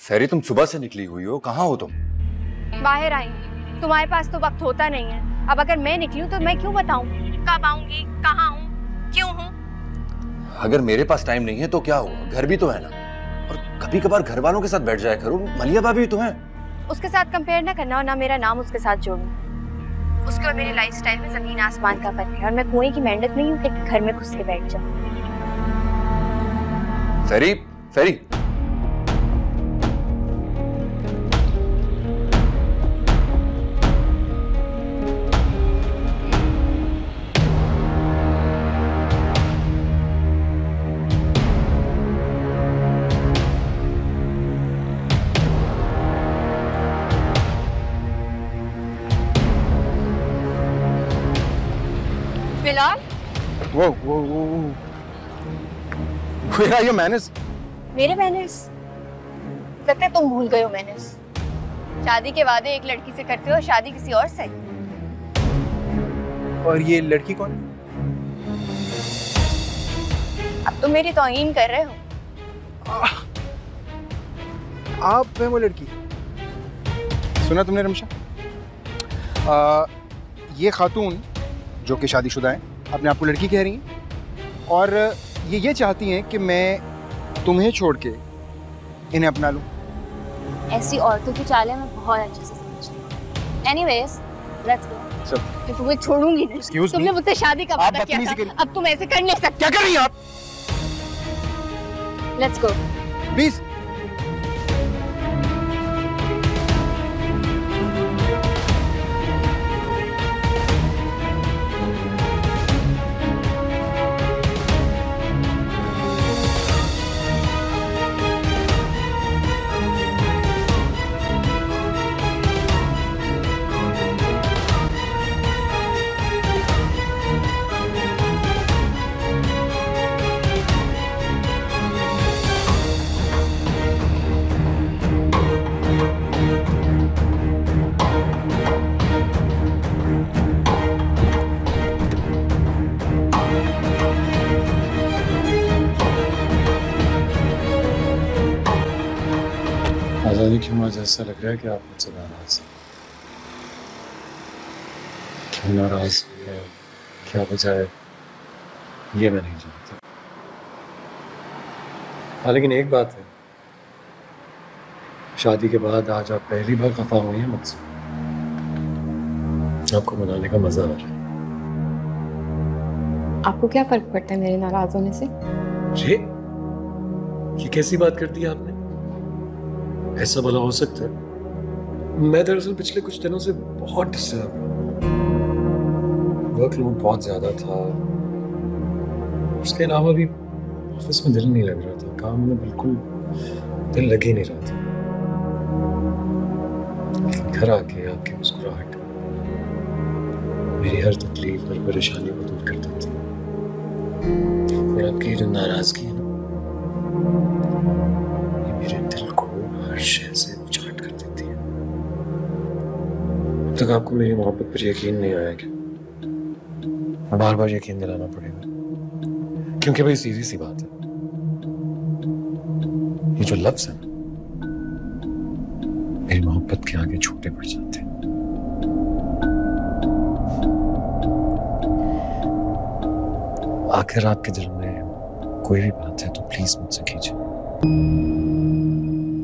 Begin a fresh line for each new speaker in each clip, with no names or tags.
फेरी, तुम सुबह से निकली हुई हो, कहाँ हो तुम?
बाहर आई हूँ। तुम्हारे पास तो वक्त होता नहीं है। अब अगर मैं निकलूं तो मैं क्यों बताऊं कब आऊंगी, कहाँ हूँ, क्यों हूँ?
अगर मेरे पास टाइम नहीं है तो क्या हुआ, घर भी तो है ना। और कभी कभार घर वालों के साथ बैठ जाया करो, मलिया भाभी तो है।
उसके साथ कंपेयर ना करना और ना मेरा नाम उसके साथ जोड़ना। उसके और मेरी लाइफस्टाइल में जमीन आसमान का फर्क है और मैं कुएं की मेंढक नहीं हूँ कि घर में घुस के बैठ जाऊं।
फेरी, फेरी,
बिलाल,
वो Where are your manners?
मेरे मैनर्स? लगता है तुम भूल गए हो मैनर्स। शादी के वादे एक लड़की से करते हो, शादी किसी और से।
और ये लड़की कौन?
अब तुम मेरी तौहीन कर रहे हो।
आप है वो लड़की? सुना तुमने रमशा? ये खातून जो कि शादीशुदा है अपने आप को लड़की कह रही हैं और ये चाहती हैं कि मैं तुम्हें छोड़ के इन्हें अपना लूं।
ऐसी औरतों की चालें मैं बहुत अच्छे से समझती हूँ। Anyways, let's go. मैं तुम्हें छोड़ूंगी नहीं। तुमने मुझसे शादी का वादा किया था, अब तुम ऐसे कर नहीं सकते।
क्या कर रही हैं आप?
Let's go
please.
क्यों आज ऐसा लग रहा है कि आप मुझसे नाराज हैं? क्यों नाराज है, क्या वजह है, ये मैं नहीं जानता। हाँ, लेकिन एक बात है, शादी के बाद आज आप पहली बार खफा हुई हैं मुझसे। आपको मनाने का मजा आ रहा है।
आपको क्या फर्क पड़ता है मेरे नाराज होने से?
ये कैसी बात कर दी आपने? ऐसा भला हो सकता है? मैं दरअसल पिछले कुछ दिनों से बहुत डिस्टर्ब हूँ। वर्कलोड बहुत ज्यादा था, उसके अलावा भी ऑफिस में दिल नहीं लग रहा था, काम में बिल्कुल दिल लग ही नहीं रहा था। लेकिन घर आके आपकी मुस्कुराहट मेरी हर तकलीफ, हर परेशानी को दूर कर देती है। और आपकी जो नाराजगी है ना, ये मेरे दिल को हर शय से उचाट कर देती है। अब तक आपको मेरी मोहब्बत पर यकीन नहीं आया क्या? बार बार यकीन दिलाना पड़ेगा, क्योंकि भाई सीधी सी बात है, ये जो लफ्ज है मेरी मोहब्बत के आगे छोटे पड़ जाते हैं। आखिर आपके दिल में कोई भी बात है तो प्लीज मुझसे कीजिए,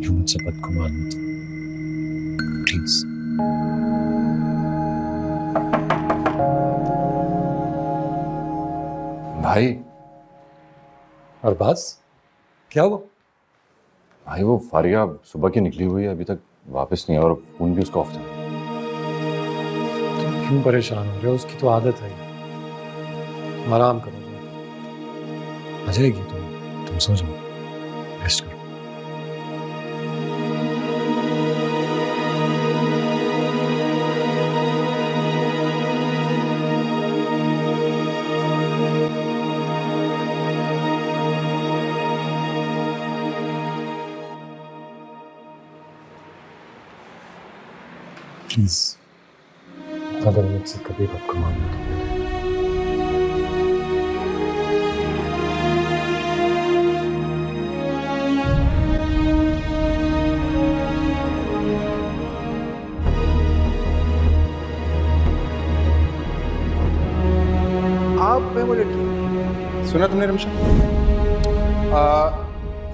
यूं मुझसे बदगुमान मत हो, प्लीज।
भाई।
और बस क्या हुआ?
भाई वो फारिया सुबह की निकली हुई है, अभी तक वापस नहीं, और फोन भी उसका ऑफ था।
तुम क्यों परेशान हो रहे हो? उसकी तो आदत है, तुम आराम करो, आ जाएगी। तुम सो जाओ, रेस्ट करो। प्लीज अगर मुझसे कभी बदगुमान मत हो।
सुना तुमने रमशा?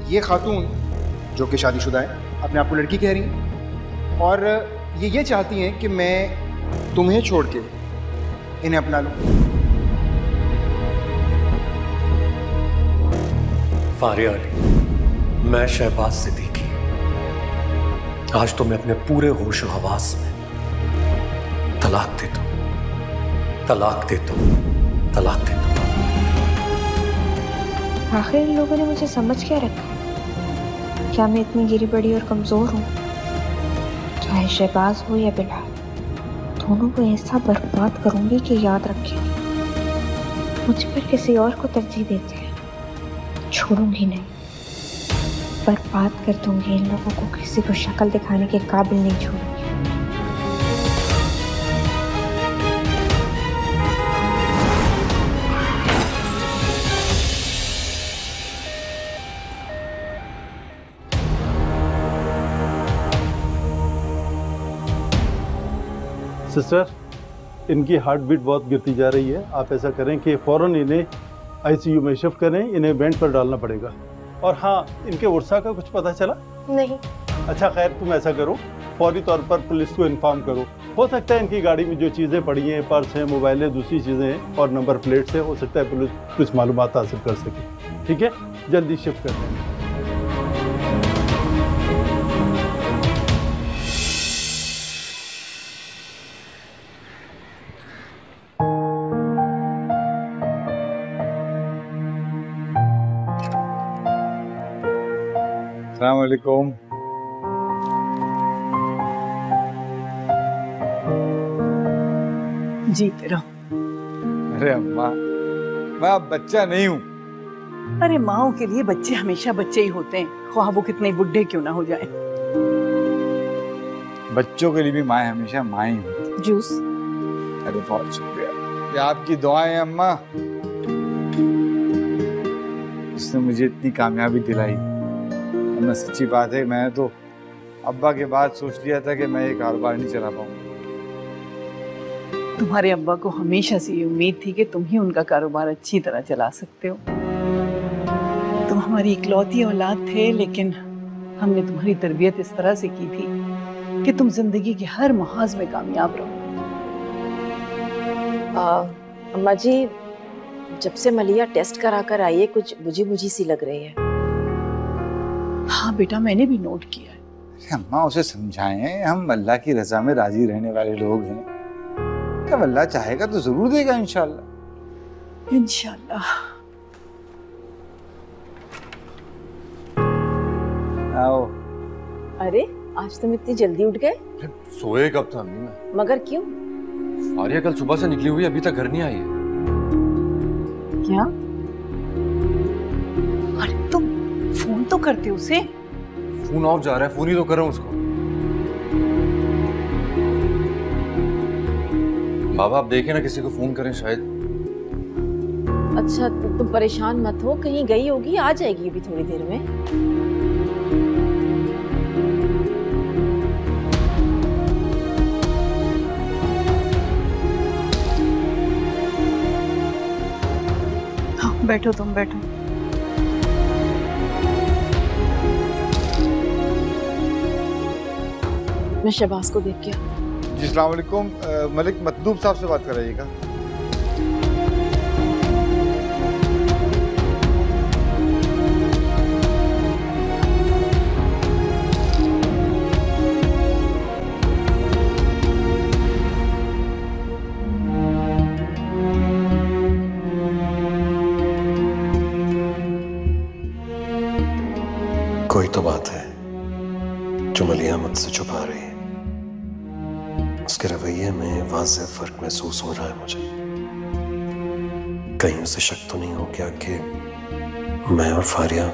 ये खातून जो कि शादीशुदा है अपने आप को लड़की कह रही है और ये चाहती हैं कि मैं तुम्हें छोड़ के इन्हें अपना लूं।
फारिया अली, मैं शहबाज सिद्दीकी, आज तो मैं अपने पूरे होश और हवास में तलाक देता हूं, तलाक देता हूं, तलाक देता हूं।
आखिर इन लोगों ने मुझे समझ क्या रखा? क्या मैं इतनी गिरी पड़ी और कमजोर हूँ? चाहे शहबाज हो या बिलाल, दोनों को ऐसा बर्बाद करूंगी कि याद रखेंगे मुझ पर किसी और को तरजीह देते हैं। छोड़ूंगी नहीं, बर्बाद कर दूंगी इन लोगों को, किसी को शक्ल दिखाने के काबिल नहीं छोड़ूंगी।
सिस्टर, इनकी हार्ट बीट बहुत गिरती जा रही है। आप ऐसा करें कि फ़ौरन इन्हें आईसीयू में शिफ्ट करें, इन्हें बेड पर डालना पड़ेगा। और हाँ, इनके उर्सा का कुछ पता चला?
नहीं।
अच्छा खैर, तुम ऐसा करो, फौरी तौर पर पुलिस को इन्फॉर्म करो। हो सकता है इनकी गाड़ी में जो चीज़ें पड़ी हैं, पर्स हैं, मोबाइल है, दूसरी चीज़ें हैं और नंबर प्लेट्स है, हो सकता है पुलिस कुछ मालूमात हासिल कर सके। ठीक है, जल्दी शिफ्ट कर दें।
अस्सलाम वालेकुम।
जीते रहो।
अरे अम्मा, मैं अब बच्चा नहीं हूँ।
अरे माओ के लिए बच्चे हमेशा बच्चे ही होते हैं, ख्वाह वो कितने बुढ़े क्यों ना हो जाए।
बच्चों के लिए भी माएँ हमेशा माँ ही होती।
जूस।
अरे बहुत शुक्रिया, ये आपकी दुआएं अम्मा, इसने मुझे इतनी कामयाबी दिलाई। वरना सच्ची बात है, मैंने तो अब्बा के बाद सोच लिया था कि मैं ये कारोबार नहीं चला पाऊंगा।
तुम्हारे अब्बा को हमेशा से ये उम्मीद थी कि तुम ही उनका कारोबार अच्छी तरह चला सकते हो। तुम हमारी इकलौती औलाद थे, लेकिन हमने तुम्हारी तरबियत इस तरह से की थी कि तुम जिंदगी के हर महाज में कामयाब रहो।
अम्मा जी, जब से मलिया टेस्ट करा कर आई है, कुछ बुझी बुझी सी लग रही है।
हाँ बेटा, मैंने भी नोट किया है।
अम्मा उसे समझाएं, हम अल्लाह की रजा में राजी रहने वाले लोग हैं। जब अल्लाह चाहेगा तो जरूर देगा इंशाल्लाह।
इंशाल्लाह।
आओ।
अरे आज तुम इतनी जल्दी उठ गए?
सोए कब था अम्मी मैं?
मगर क्यों?
आर्या कल सुबह से निकली हुई, अभी तक घर नहीं आई है।
क्या? अरे तुम फोन तो करते उसे।
फोन ऑफ जा रहा है, फोन ही तो कर रहा हूँ उसको। बाबा आप देखें ना, किसी को फोन करें शायद।
अच्छा तुम परेशान मत हो, कहीं गई होगी, आ जाएगी अभी थोड़ी देर में।
हाँ बैठो, तुम बैठो।
मैं शहबाज को देख के आती हूँ।
जी अस्सलाम वालेकुम, मलिक मतलूब साहब से बात कराइएगा।
कोई तो बात है जो मलिया मुझसे छुपा रही है। उसके रवैये में वाज़ेह फर्क महसूस हो रहा है मुझे। कहीं उसे शक तो नहीं हो गया कि मैं और फारिया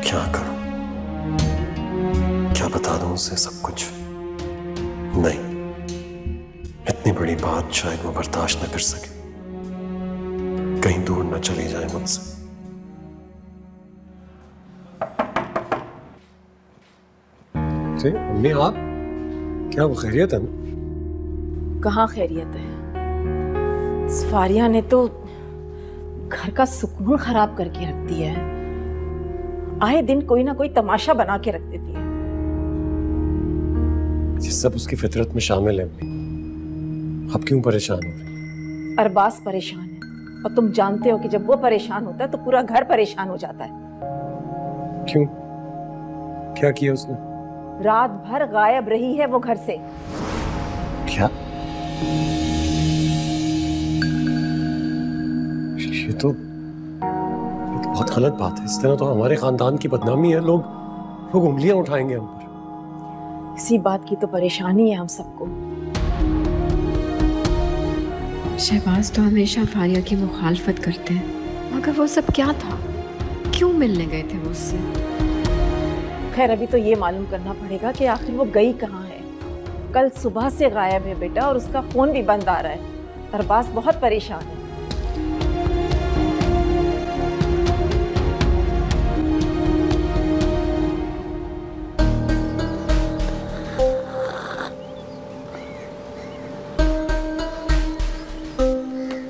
क्या करूं? क्या बता दूं उसे सब कुछ? नहीं, इतनी बड़ी बात शायद वो बर्दाश्त न कर सके, कहीं दूर न चली जाए मुझसे। मम्मी आप क्या वो खैरियत है ना?
कहाँ खैरियत है? फारिया ने तो घर का सुकून खराब करके रखती है। आए दिन कोई ना कोई तमाशा बना के रख देती है।
ये सब उसकी फितरत में शामिल है अम्मी। आप क्यों परेशान हो रही?
अरबाज परेशान है, और तुम जानते हो कि जब वो परेशान होता है तो पूरा घर परेशान हो जाता है।
क्यों? क्या किया उसने?
रात भर गायब रही है वो घर से।
क्या? ये तो बहुत गलत बात है। इस तरह तो हमारे खानदान की बदनामी है। लोग उंगलियां उठाएंगे हम पर।
इसी बात की तो परेशानी है हम सबको।
शहबाज तो हमेशा फारिया की मुखालफत करते हैं, मगर वो सब क्या था? क्यों मिलने गए थे वो उससे?
खैर अभी तो ये मालूम करना पड़ेगा कि आखिर वो गई कहाँ है। कल सुबह से गायब है बेटा, और उसका फोन भी बंद आ रहा है। अरबाज बहुत परेशान है।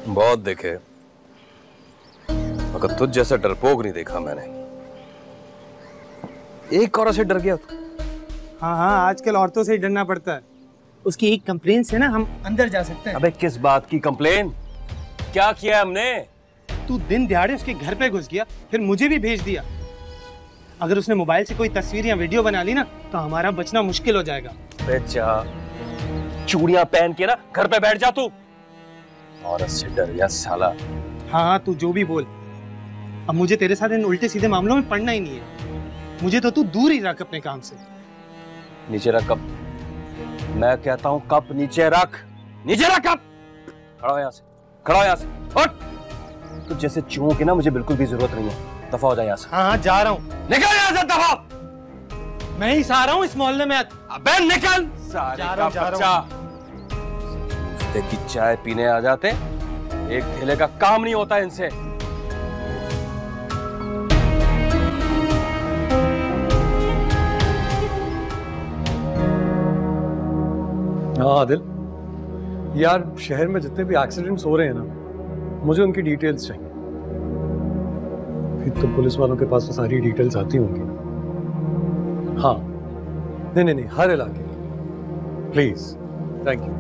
बहुत देखे, मगर तुझ जैसा डरपोक नहीं देखा मैंने। एक औरत से डर गया तू?
हाँ हाँ, आजकल औरतों से ही डरना पड़ता है। उसकी एक कंप्लेन से ना हम अंदर जा सकते हैं।
अबे किस बात की कंप्लेन? क्या किया हमने?
तू दिन दिहाड़े उसके घर पे घुस गया, फिर मुझे भी भेज दिया। अगर उसने मोबाइल से कोई तस्वीर या वीडियो बना ली ना तो हमारा बचना मुश्किल हो जाएगा।
बेचा, चूड़ियां पहन के ना घर पे बैठ जा तू। औरत से डर गया साला।
हाँ तू जो भी बोल, अब मुझे तेरे साथ इन उल्टे सीधे मामलों में पड़ना ही नहीं है। मुझे तो तू दूर ही रख अपने काम से।
नीचे रख कप। मैं कहता हूँ कप नीचे रख। नीचे रख कप। खड़ा हो यहाँ से, खड़ा हो यहाँ से, उठ। तो जैसे चूहों की ना मुझे बिल्कुल भी जरूरत नहीं है। दफा हो जाए यहाँ से।
हाँ हाँ जा रहा हूँ।
निकल यहाँ से, दफा।
मैं ही सहा रहा हूँ इस मोहल्ले में।
अबे निकल सारे का बच्चा। हफ्ते की चाय पीने आ जाते, एक ठेले का काम नहीं होता इनसे।
हाँ आदिल, यार शहर में जितने भी एक्सीडेंट्स हो रहे हैं ना, मुझे उनकी डिटेल्स चाहिए। फिर तो पुलिस वालों के पास तो सारी डिटेल्स आती होंगी ना। हाँ, नहीं, हर इलाके की। Please, thank you.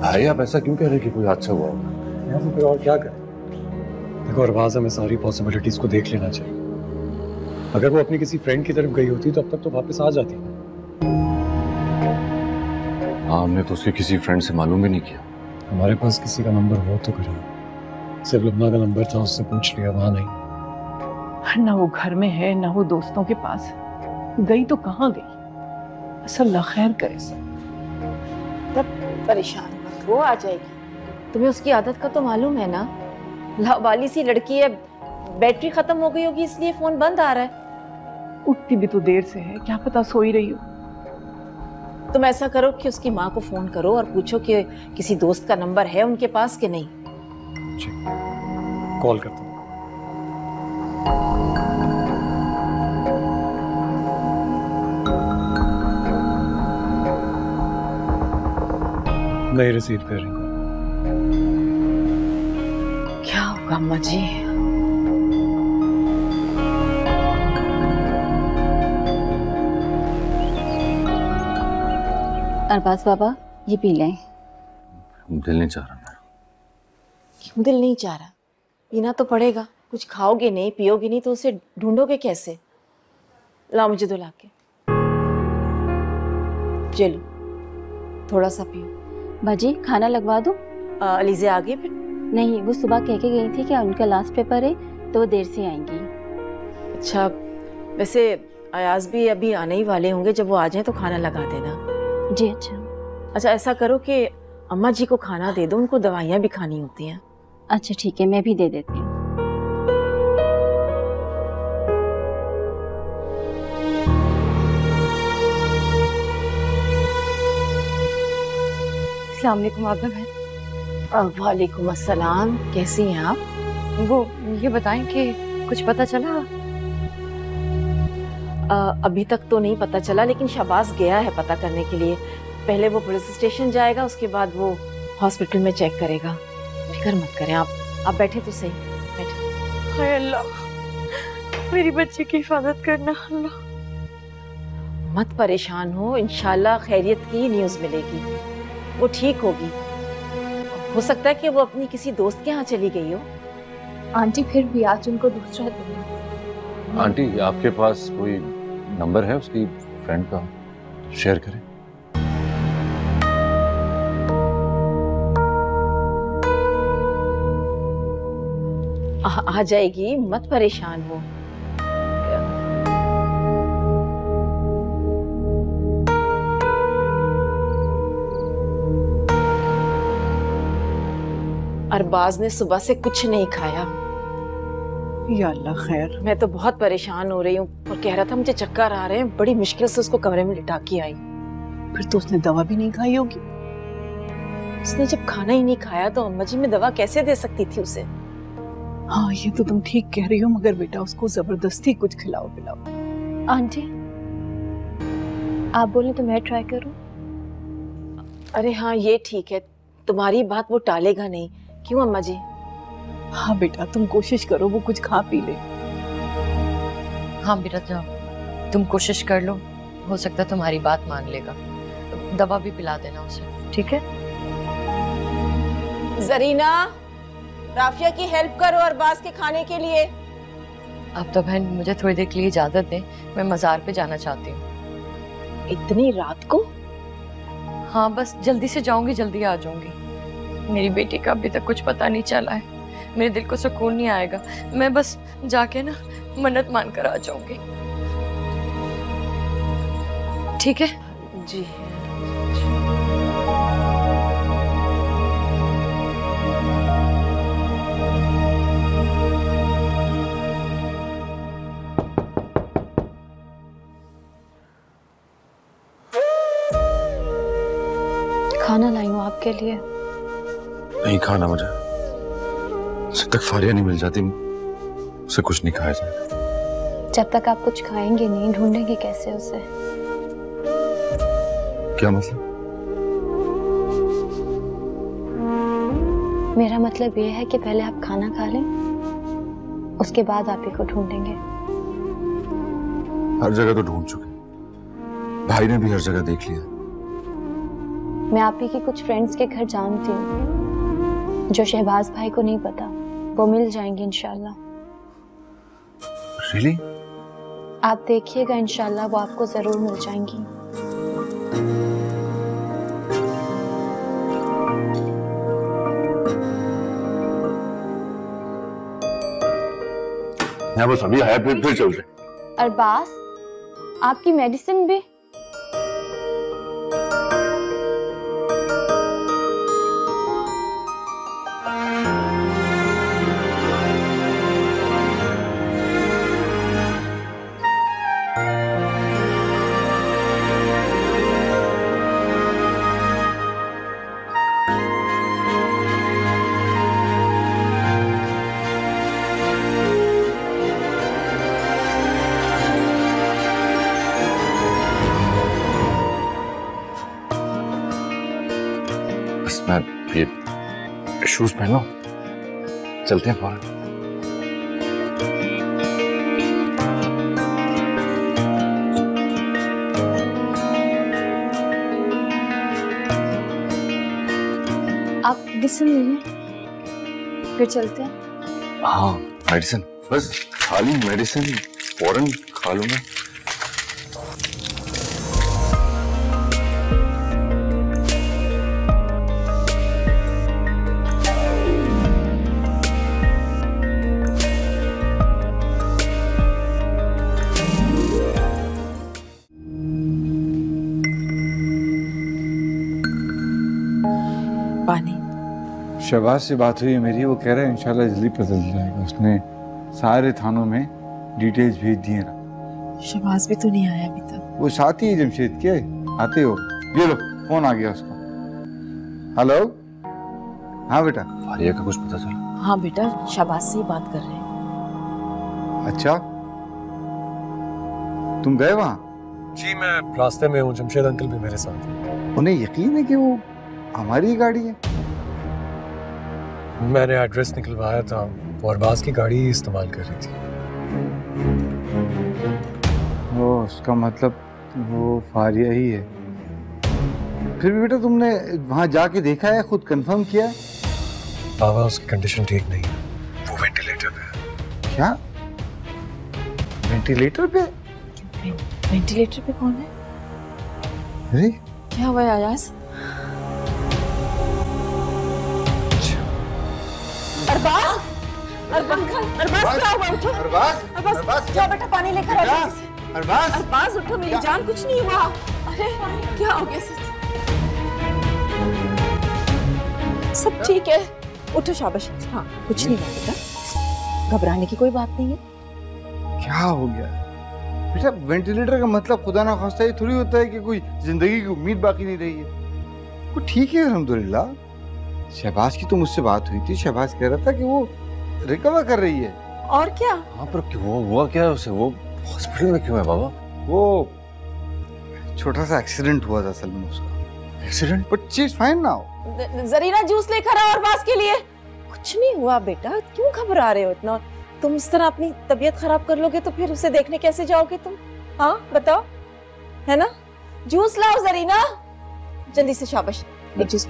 भाई आप ऐसा क्यों कह रहे हैं कि कोई हादसा हुआ होगा?
यहाँ से फिर और क्या करें? देखो अरबाज, हमें सारी पॉसिबिलिटीज को देख लेना चाहिए। अगर वो अपनी किसी फ्रेंड की तरफ गई होती तो अब तक तो वापस आ जाती ना।
हाँ, हमने तो उसके किसी फ्रेंड से मालूम भी नहीं किया।
हमारे पास किसी का नंबर हो तो करें। सिर्फ लुबना का नंबर था, उससे पूछ लिया, वहां नहीं।
ना वो घर में है ना वो दोस्तों के पास है। गई तो कहाँ गई? अल्लाह खैर करे सब।
तब परेशान मत हो, आ जाएगी। तुम्हें उसकी आदत का तो मालूम है ना। लावाली सी लड़की है, बैटरी खत्म हो गई होगी इसलिए फोन बंद आ रहा है।
उठती भी तो देर से है, क्या पता सोई रही हो।
तुम ऐसा करो कि उसकी माँ को फोन करो और पूछो कि किसी दोस्त का नंबर है उनके पास कि नहीं।
कॉल करता हूँ। नहीं रिसीव कर रही।
क्या होगा अम्मा जी?
अरबाज बाबा, ये पी लें।
दिल नहीं चाह रहा मेरा।
क्यों दिल नहीं चाह रहा? पीना तो पड़ेगा। कुछ खाओगे नहीं, पियोगे नहीं तो उसे ढूंढोगे कैसे? लाओ मुझे दो लाके। चलो थोड़ा सा पियो।
बाजी, खाना लगवा दूं?
अलीज़े आ गई फिर?
नहीं, वो सुबह कह के गई थी कि उनका लास्ट पेपर है तो वो देर से आएंगी।
अच्छा, वैसे अयाज भी अभी आने ही वाले होंगे। जब वो आ जाए तो खाना लगा देना।
जी अच्छा।
अच्छा ऐसा करो कि अम्मा जी को खाना दे दो, उनको दवाइयाँ भी खानी होती हैं।
अच्छा ठीक है, मैं भी दे देती हूँ। अस्सलाम वालेकुम आबा बहन।
वालेकुम अस्सलाम, कैसी हैं आप?
वो ये बताएं कि कुछ पता चला?
अभी तक तो नहीं पता चला, लेकिन शहबाज गया है पता करने के लिए। पहले वो पुलिस स्टेशन जाएगा, उसके बाद वो हॉस्पिटल में चेक करेगा। फिक्र मत करें आप। आप बैठे तो सही, बैठे।
हाय अल्लाह, मेरी बच्ची की हिफाजत करना अल्लाह।
मत परेशान हो, इंशाल्लाह खैरियत की न्यूज़ मिलेगी, वो ठीक होगी। हो सकता है कि वो अपनी किसी दोस्त के यहाँ चली गई हो।
आंटी फिर भी आज उनको दूसरा दिन है।
आंटी आपके पास कोई नंबर है उसकी फ्रेंड का, शेयर करें।
आ जाएगी, मत परेशान हो। अरबाज ने सुबह से कुछ नहीं खाया।
या अल्लाह खैर।
मैं तो बहुत परेशान हो रही हूँ और कह रहा था मुझे चक्कर आ रहे हैं, बड़ी मुश्किल से उसको कमरे में लिटा के आई।
फिर तो उसने दवा भी नहीं खाई होगी।
उसने जब खाना ही नहीं खाया तो अम्मा जी मैं दवा कैसे दे सकती थी उसे।
हाँ ये तो तुम ठीक कह रही हो, मगर बेटा उसको जबरदस्ती कुछ खिलाओ पिलाओ।
आंटी आप बोले तो मैं ट्राई करूं?
अरे हाँ ये ठीक है, तुम्हारी बात वो टालेगा नहीं, क्यों अम्मा जी?
हाँ बेटा तुम कोशिश करो वो कुछ खा पी ले।
हाँ बेटा जाओ तुम कोशिश कर लो, हो सकता है तुम्हारी बात मान लेगा। दवा भी पिला देना उसे, ठीक है?
जरीना, राफिया की हेल्प करो अरबाज के खाने के लिए।
अब तो बहन मुझे थोड़ी देर के लिए इजाजत दें, मैं मज़ार पे जाना चाहती हूँ।
इतनी रात को?
हाँ बस जल्दी से जाऊंगी, जल्दी आ जाऊंगी। मेरी बेटी का अभी तक कुछ पता नहीं चला है, मेरे दिल को सुकून नहीं आएगा। मैं बस जाके ना मन्नत मान कर आ जाऊंगी, ठीक है?
जी।
खाना लाई हूँ आपके लिए।
नहीं खाना मुझे, जब तक फारिया नहीं मिल जाती उसे कुछ नहीं खाया जाए।
जब तक आप कुछ खाएंगे नहीं ढूंढेंगे कैसे उसे?
क्या मतलब?
मेरा मतलब ये है कि पहले आप खाना खा लें, उसके बाद आप ही को ढूंढेंगे।
हर जगह तो ढूंढ चुके, भाई ने भी हर जगह देख लिया।
मैं आप ही की कुछ फ्रेंड्स के घर जानती हूँ जो शहबाज भाई को नहीं पता, वो मिल जाएंगे इंशाल्लाह।
Really?
आप देखिएगा इंशाल्लाह वो आपको जरूर मिल जाएंगी।
यहाँ बस अभी आया, फिर चलते।
अरबाज आपकी मेडिसिन भी?
ये शूज पहन लो, चलते हैं फौरन।
आप मेडिसिन ले लें, फिर चलते हैं।
हाँ मेडिसिन, बस खाली मेडिसिन फौरन खा लूंगा।
शहबाज से बात हुई है मेरी, वो कह रहा है इंशाल्लाह जल्दी पता चल जाएगा। उसने सारे थानों में डिटेल्स भेज दिए ना।
शहबाज भी तो नहीं आया अभी तक।
वो साथी है जमशेद के, आते हो। ये लो फोन आ गया उसको। हेलो, हाँ बेटा।
फारिया का कुछ पता चला?
हाँ बेटा, शहबाज से ही बात कर रहे हैं।
अच्छा तुम गए वहाँ?
जी मैं रास्ते में हूँ, जमशेद अंकल भी मेरे साथ हैं।
उन्हें यकीन है कि वो हमारी गाड़ी है?
मैंने एड्रेस निकलवाया था, वो अरबाज की गाड़ी इस्तेमाल कर रही थी।
वो उसका मतलब वो फारिया ही है। फिर भी बेटा तुमने वहां जाके देखा है, खुद कंफर्म किया है?
बाबा उसकी कंडीशन ठीक नहीं है, वो वेंटिलेटर पे है।
क्या? वेंटिलेटर पे?
वेंटिलेटर पे कौन है?
अरे
क्या हुआ आयास? अरबाज क्या हुआ? उठो अरबाज, जाओ बेटा पानी लेकर आओ जल्दी से। अरबाज उठो, मेरी जान, कुछ नहीं हुआ। अरे क्या हो गया? सब ठीक है, उठो, शाबाश। हाँ कुछ नहीं हुआ बेटा, घबराने की कोई बात नहीं है।
क्या हो गया बेटा? वेंटिलेटर का मतलब खुदा ना खास्ता ये थोड़ी होता है कि कोई जिंदगी की उम्मीद बाकी नहीं रही है। वो ठीक है अल्हम्दुलिल्लाह। शहबाज की तो मुझसे बात हुई थी, शहबाज कह रहा था कि वो रिकवर कर रही है।
और क्या?
हाँ पर क्यों हुआ क्या है उसे? वो हॉस्पिटल में क्यों है बाबा?
वो छोटा सा एक्सीडेंट हुआ था असल में उसका।
Accident?
But she is fine now.
Zarina juice लेकर आओ अरबाज के लिए। कुछ नहीं हुआ बेटा, क्यों घबरा रहे हो इतना? तुम इस तरह अपनी तबीयत खराब कर लोगे तो फिर उसे देखने कैसे जाओगे तुम? हाँ बताओ, है ना? जूस लाओ जरीना, जल्दी से। शाबाश, एक जूस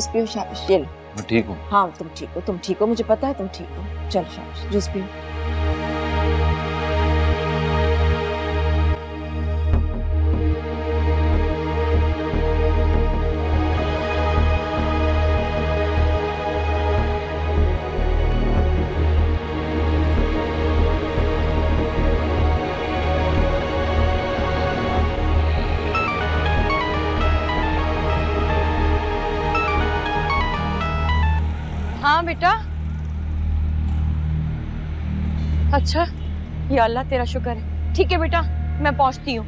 पियो, शाबाश। ये लो।
मैं ठीक हूँ।
हाँ तुम ठीक हो, मुझे पता है तुम ठीक हो। चलो शाबाश, जूस पियो।
हाँ बेटा। अच्छा, या अल्लाह तेरा शुक्र है। ठीक है बेटा, मैं पहुंचती हूँ।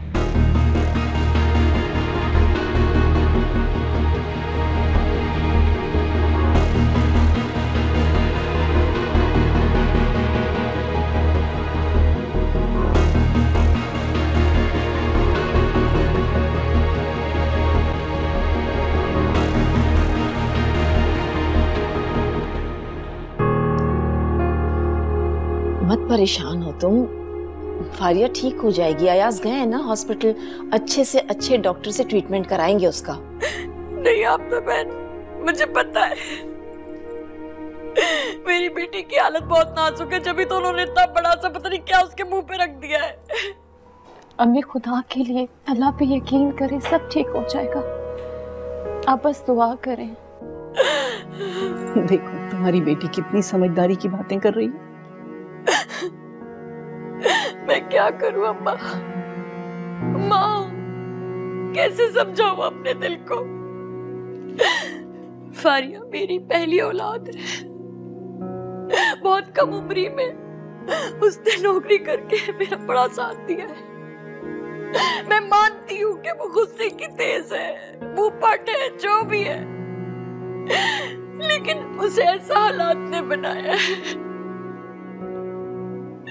मत परेशान हो तुम, फारिया ठीक हो जाएगी। अयाज गए हैं ना हॉस्पिटल, अच्छे से अच्छे डॉक्टर से ट्रीटमेंट कराएंगे उसका।
नहीं आप तो बहन, मुझे पता है मेरी बेटी की हालत बहुत नाजुक है, जब तो उन्होंने इतना बड़ा सा पता नहीं क्या उसके मुंह पे रख दिया है।
अम्मी खुदा के लिए अल्लाह पे यकीन करें, सब ठीक हो जाएगा। आप बस दुआ करें।
देखो तुम्हारी बेटी कितनी समझदारी की बातें कर रही है।
मैं क्या करूं अम्मा? माँ, कैसे समझाऊं अपने दिल को? फारिया मेरी पहली औलाद है। बहुत कम उम्री में उसने नौकरी करके मेरा बड़ा साथ दिया है। मैं मानती हूँ कि वो गुस्से की तेज है, वो पट है, जो भी है, लेकिन उसे ऐसा हालात ने बनाया है।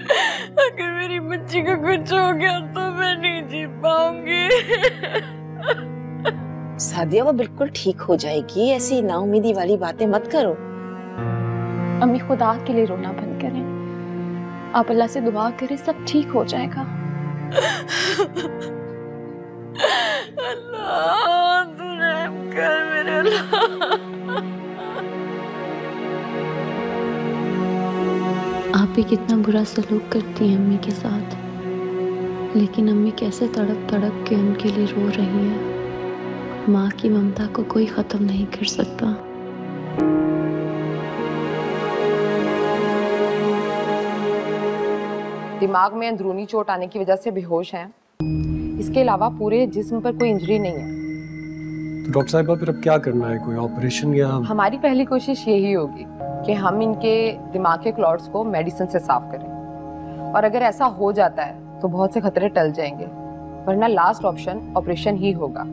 अगर मेरी बच्ची को कुछ हो गया तो मैं नहीं जी पाऊंगी।
सादिया वो बिल्कुल ठीक हो जाएगी, ऐसी नाउमीदी वाली बातें मत करो।
अम्मी खुदा के लिए रोना बंद करें, आप अल्लाह से दुआ करें, सब ठीक हो जाएगा।
अल्लाह तू रहम कर मेरे अल्लाह।
आप भी कितना बुरा सलूक करती हैं अम्मी के साथ, लेकिन अम्मी कैसे तड़प तड़प के उनके लिए रो रही है। माँ की ममता को कोई ख़त्म नहीं कर सकता।
दिमाग में अंदरूनी चोट आने की वजह से बेहोश हैं। इसके अलावा पूरे जिस्म पर कोई इंजरी नहीं है।
तो डॉक्टर साहिबा फिर अब क्या करना है? कोई ऑपरेशन या?
हमारी पहली कोशिश यही होगी कि हम इनके दिमाग के क्लॉट्स को मेडिसिन से साफ करें, और अगर ऐसा हो जाता है तो बहुत से खतरे टल जाएंगे, वरना लास्ट ऑप्शन ऑपरेशन ही होगा।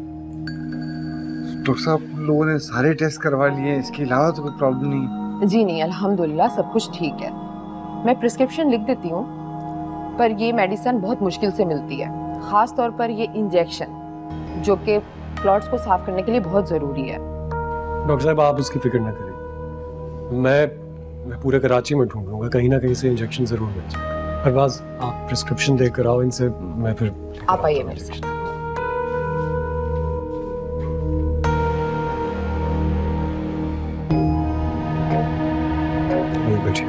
डॉक्टर साहब लोगों ने सारे टेस्ट करवा लिए, इसके अलावा तो कोई प्रॉब्लम नहीं?
जी नहीं, अल्हम्दुलिल्लाह सब कुछ ठीक है। मैं प्रिस्क्रिप्शन लिख देती हूँ, पर ये मेडिसिन बहुत मुश्किल से मिलती है, खास तौर पर ये इंजेक्शन जो कि क्लॉट्स को साफ करने के लिए बहुत ज़रूरी है।
डॉक्टर साहब आप उसकी फिक्र न करें, मैं पूरे कराची में ढूंढूंगा, कहीं ना कहीं से इंजेक्शन जरूर मिल जाएगा। अरबाज, आप प्रिस्क्रिप्शन देकर आओ इनसे, मैं फिर
आप आइए मेरे साथ।
बैठिए।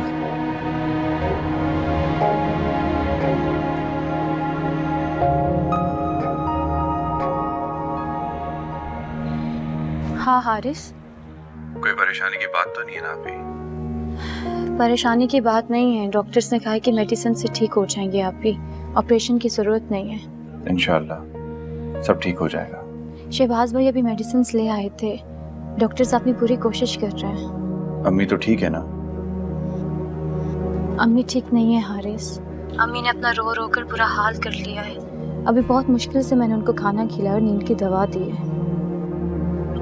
हाँ हारिस,
कोई परेशानी की बात तो नहीं है ना अभी?
परेशानी की बात नहीं है, डॉक्टर्स ने कहा है कि मेडिसिन से ठीक हो जाएंगे आप भी, ऑपरेशन की जरूरत नहीं है।
इंशाल्लाह सब ठीक हो जाएगा।
शहबाज भाई अभी मेडिसिन ले आए थे, डॉक्टर्स अपनी पूरी कोशिश कर रहे हैं।
अम्मी तो ठीक है ना?
अम्मी ठीक नहीं है हारिस, अम्मी ने अपना रो रो कर बुरा हाल कर लिया है। अभी बहुत मुश्किल से मैंने उनको खाना खिलाया और नींद की दवा दी है।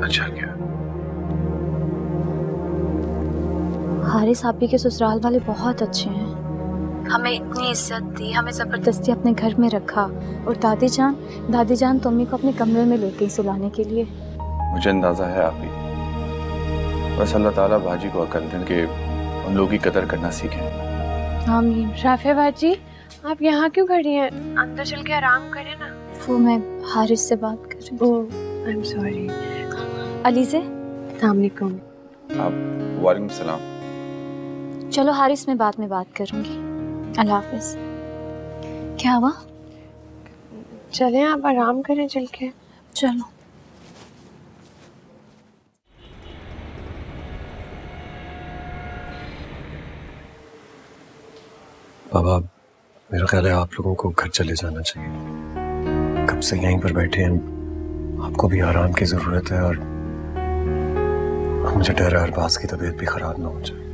अच्छा क्या?
हारिस आपी के ससुराल वाले बहुत अच्छे हैं, हमें इतनी इज्जत दी, हमें जबरदस्ती अपने घर में रखा, और दादी जान तो अम्मी को अपने कमरे में ले गई सुलाने के लिए।
मुझे अंदाजा है आप ही, बस अल्लाह ताला बाजी को अकल दें कि उन लोगों की कदर करना सीखें।
आमीन।
राफिया बाजी, आप यहाँ क्यों खड़ी हैं? अंदर चल के आराम करें ना।
वो मैं हारिस से बात कर रही हूँ।
I am sorry.
अली से?
अस्सलाम वालेकुम।
आप? वालेकुम सलाम।
चलो हारिस, मैं बाद में बात करूंगी। अल्लाह हाफिज। क्या हुआ?
चलें आप आराम करें चल के।
चलो।
बाबा, मेरा ख्याल है आप लोगों को घर चले जाना चाहिए। कब से यहीं पर बैठे हैं, आपको भी आराम की जरूरत है, और मुझे डर है अरबाज की तबीयत भी खराब ना हो जाए।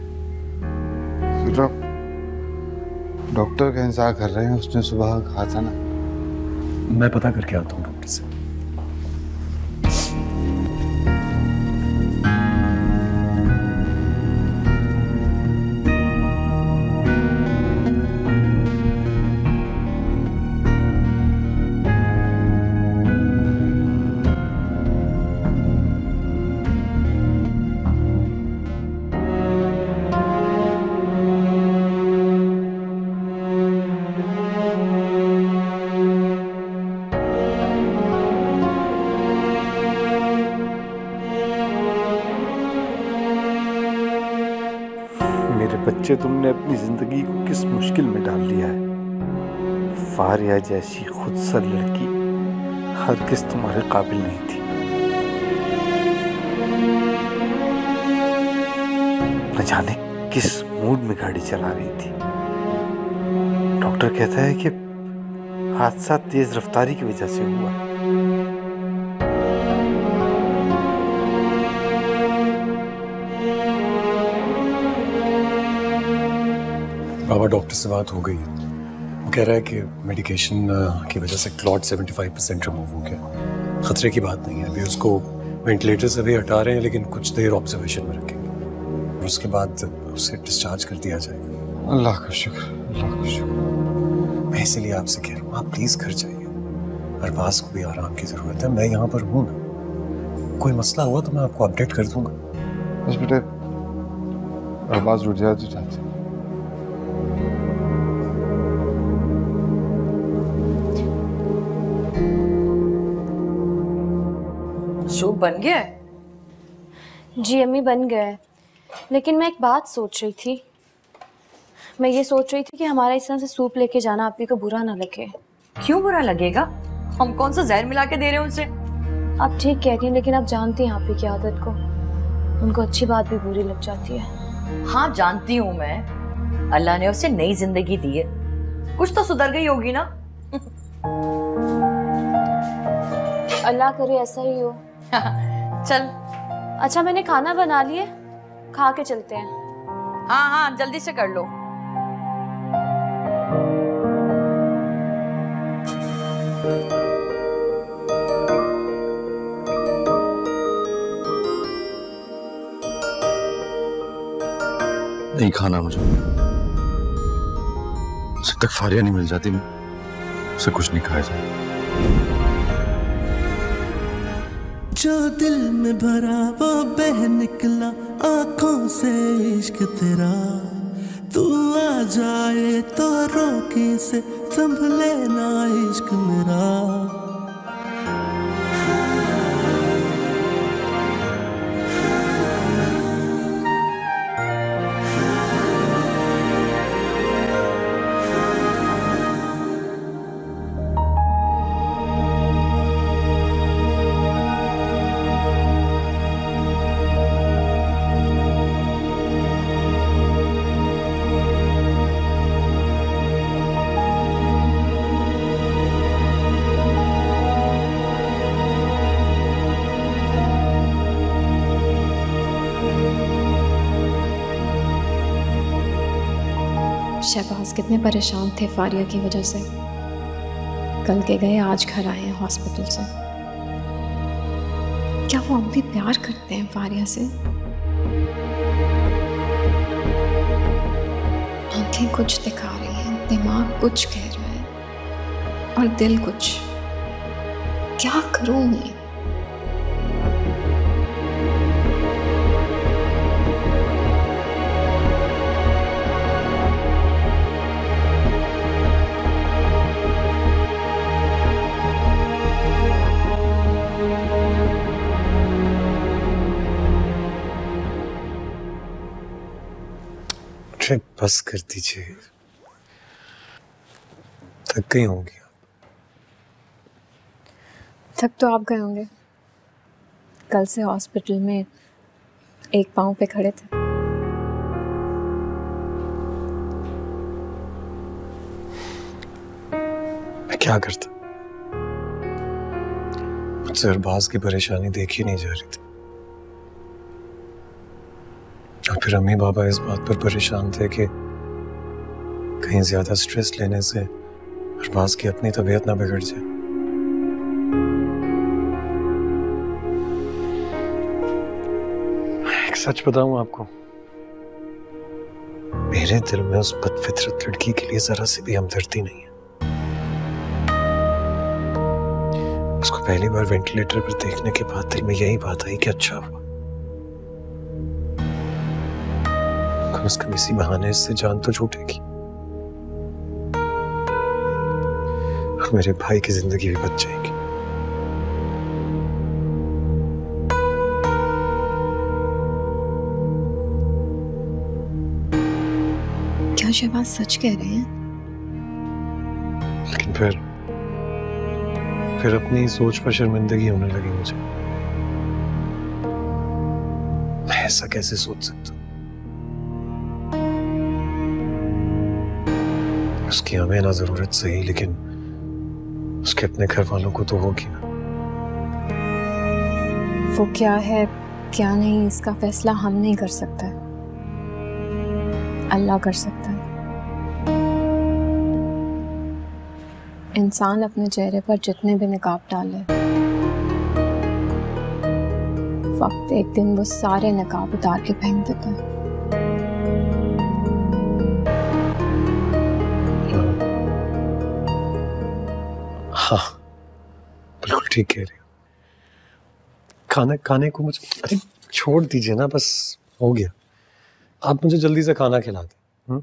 डॉक्टर का इंतजार कर रहे हैं, उसने सुबह कहा था ना।
मैं पता करके आता हूँ डॉक्टर से।
बच्चे, तुमने अपनी जिंदगी को किस मुश्किल में डाल दिया है। फारिया जैसी खुदसर लड़की हरगिज़ तुम्हारे काबिल नहीं थी। न जाने किस मूड में गाड़ी चला रही थी। डॉक्टर कहता है कि हादसा तेज रफ्तारी की वजह से हुआ।
बाबा, डॉक्टर से बात हो गई है, वो कह रहा है कि मेडिकेशन की वजह से क्लॉट 75% रिमूव हो गया। खतरे की बात नहीं है। अभी उसको वेंटिलेटर से भी हटा रहे हैं, लेकिन कुछ देर ऑब्जर्वेशन में रखेंगे और उसके बाद उसे डिस्चार्ज कर दिया जाएगा।
अल्लाह का शुक्र, अल्लाह का शुक्र।
मैं इसीलिए आपसे कह रहा हूँ, आप प्लीज घर जाइए। अरबाज को भी आराम की जरूरत है, मैं यहाँ पर हूँ ना। कोई मसला हुआ तो मैं आपको अपडेट कर दूंगा।
बस बेटे, अरबाज रुक जाए तो चाहते।
सूप बन गया है?
जी अम्मी, बन गया है, लेकिन मैं एक बात सोच रही थी। मैं ये सोच रही थी कि हमारा इस तरह से सूप लेके जाना आपी को बुरा ना लगे।
क्यों बुरा लगेगा? हम कौन सा जहर मिला के दे रहे हैं उनसे?
आप ठीक कहती हैं, लेकिन आप जानती हैं आपी की आदत को, उनको अच्छी बात भी बुरी लग जाती है।
हाँ जानती हूँ मैं, अल्लाह ने उसे नई जिंदगी दी है, कुछ तो सुधर गई होगी ना।
अल्लाह करे ऐसा ही हो।
चल।
अच्छा, मैंने खाना बना लिया, खा के चलते हैं।
हाँ हाँ जल्दी से कर लो।
नहीं खाना मुझे, जब तक फारिया नहीं मिल जाती उसे कुछ नहीं खाया जाए।
जो दिल में भरा वो बह निकला आंखों से इश्क तेरा, तू आ जाए तो रोकी से संभले ना इश्क मेरा।
शहबाज कितने परेशान थे फारिया की वजह से। कल के गए आज घर आए हैं हॉस्पिटल से। क्या वो अब भी प्यार करते हैं फारिया से? आंखें कुछ दिखा रही हैं, दिमाग कुछ कह रहा है और दिल कुछ। क्या करूं मैं?
बस कर दीजिए, थक गई होंगी।
थक तो आप गए होंगे, कल से हॉस्पिटल में एक पांव पे खड़े थे।
मैं क्या करता, मुझसे अरबाज की परेशानी देखी नहीं जा रही थी। और फिर अम्मी बाबा इस बात पर परेशान थे कि कहीं ज्यादा स्ट्रेस लेने से अरबाज की अपनी तबीयत ना बिगड़ जाए। एक सच बताऊं आपको, मेरे दिल में उस बदफितरत लड़की के लिए जरा सी भी हमदर्दी नहीं है। उसको पहली बार वेंटिलेटर पर देखने के बाद दिल में यही बात आई कि अच्छा हुआ, कम से कम इसी बहाने इससे जान तो छूटेगी और मेरे भाई की जिंदगी भी बच जाएगी।
क्या शहबाज सच कह रहे हैं?
लेकिन फिर अपनी सोच पर शर्मिंदगी होने लगी मुझे। मैं ऐसा कैसे सोच सकता हूँ? उसकी हमें ना जरूरत सही, लेकिन उसके अपने घर वालों को तो होगी ना।
वो क्या है क्या नहीं इसका फैसला हम नहीं कर सकते, अल्लाह कर सकता है। इंसान अपने चेहरे पर जितने भी निकाब डाले, वक्त एक दिन वो सारे निकाब उतार के फेंक देता है।
हाँ, बिल्कुल ठीक कह रही हो। खाने को मुझे, अरे छोड़ दीजिए ना, बस हो गया। आप मुझे जल्दी से खाना खिला दें।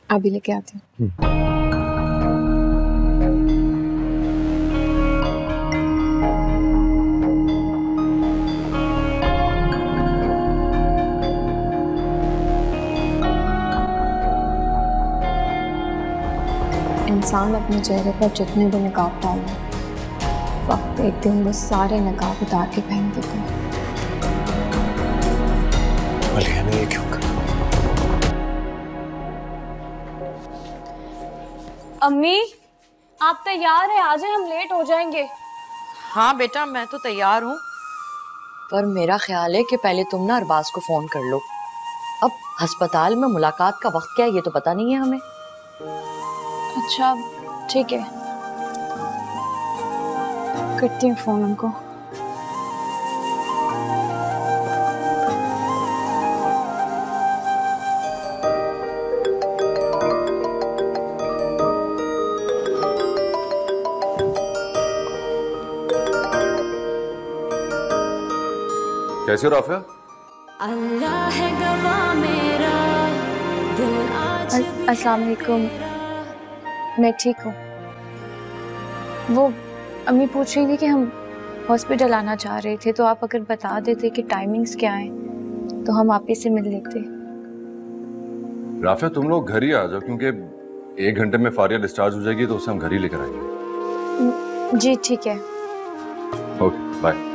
अभी लेके आती हूँ। इंसान अपने चेहरे पर जितने भी निकाब डाले, वक्त एक दिन वो सारे निकाब उतार के फेंक देते हैं।
ये क्यों कर?
अम्मी आप तैयार हैं? आ जाए, हम लेट हो जाएंगे।
हाँ बेटा मैं तो तैयार हूँ, पर मेरा ख्याल है कि पहले तुम ना अरबाज को फोन कर लो। अब अस्पताल में मुलाकात का वक्त क्या है ये तो पता नहीं है हमें।
अच्छा ठीक है, करती हूँ फोन उनको।
कैसे हो राफिया?
अल्लाह है गवाह मेरा, दिल आज भी
अस्सलाम वालेकुम। मैं ठीक हूँ। वो अम्मी पूछ रही थी कि हम हॉस्पिटल आना चाह रहे थे, तो आप अगर बता देते कि टाइमिंग्स क्या हैं तो हम आप ही से मिल लेते।
राफिया तुम लोग घर ही आ जाओ, क्योंकि 1 घंटे में फारिया डिस्चार्ज हो जाएगी तो उसे हम घर ही लेकर आएंगे।
जी ठीक है।
Okay bye.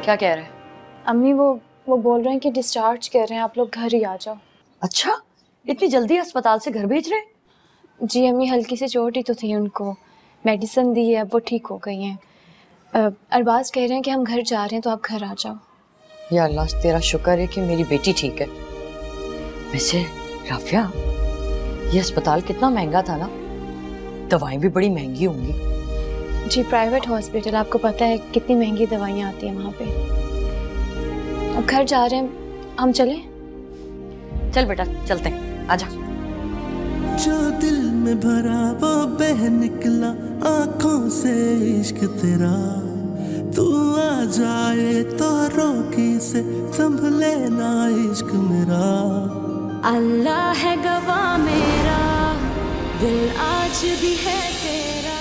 क्या कह रहे हैं?
अम्मी वो बोल रहे हैं कि डिस्चार्ज कर रहे हैं, आप लोग घर ही आ जाओ।
अच्छा, इतनी जल्दी अस्पताल से घर भेज रहे हैं?
जी अम्मी, हल्की सी चोट ही तो थी उनको, मेडिसिन दी है, अब वो ठीक हो गई हैं। अरबाज कह रहे हैं कि हम घर जा रहे हैं तो आप घर आ जाओ।
या अल्लाह तेरा शुक्र है कि मेरी बेटी ठीक है। वैसे राफिया, ये अस्पताल कितना महंगा था ना, दवाएं भी बड़ी महंगी होंगी।
जी प्राइवेट हॉस्पिटल, आपको पता है कितनी महंगी दवाइयाँ आती हैं वहाँ पे। अब घर जा रहे हैं, हम चलें?
चल बेटा चलते हैं, आजा।
जो दिल में भरा वो बह निकला आंखों से इश्क तेरा, तू आ जाए तो रोकी से संभले ना इश्क मेरा। अल्लाह है गवाह मेरा, दिल आज भी है तेरा।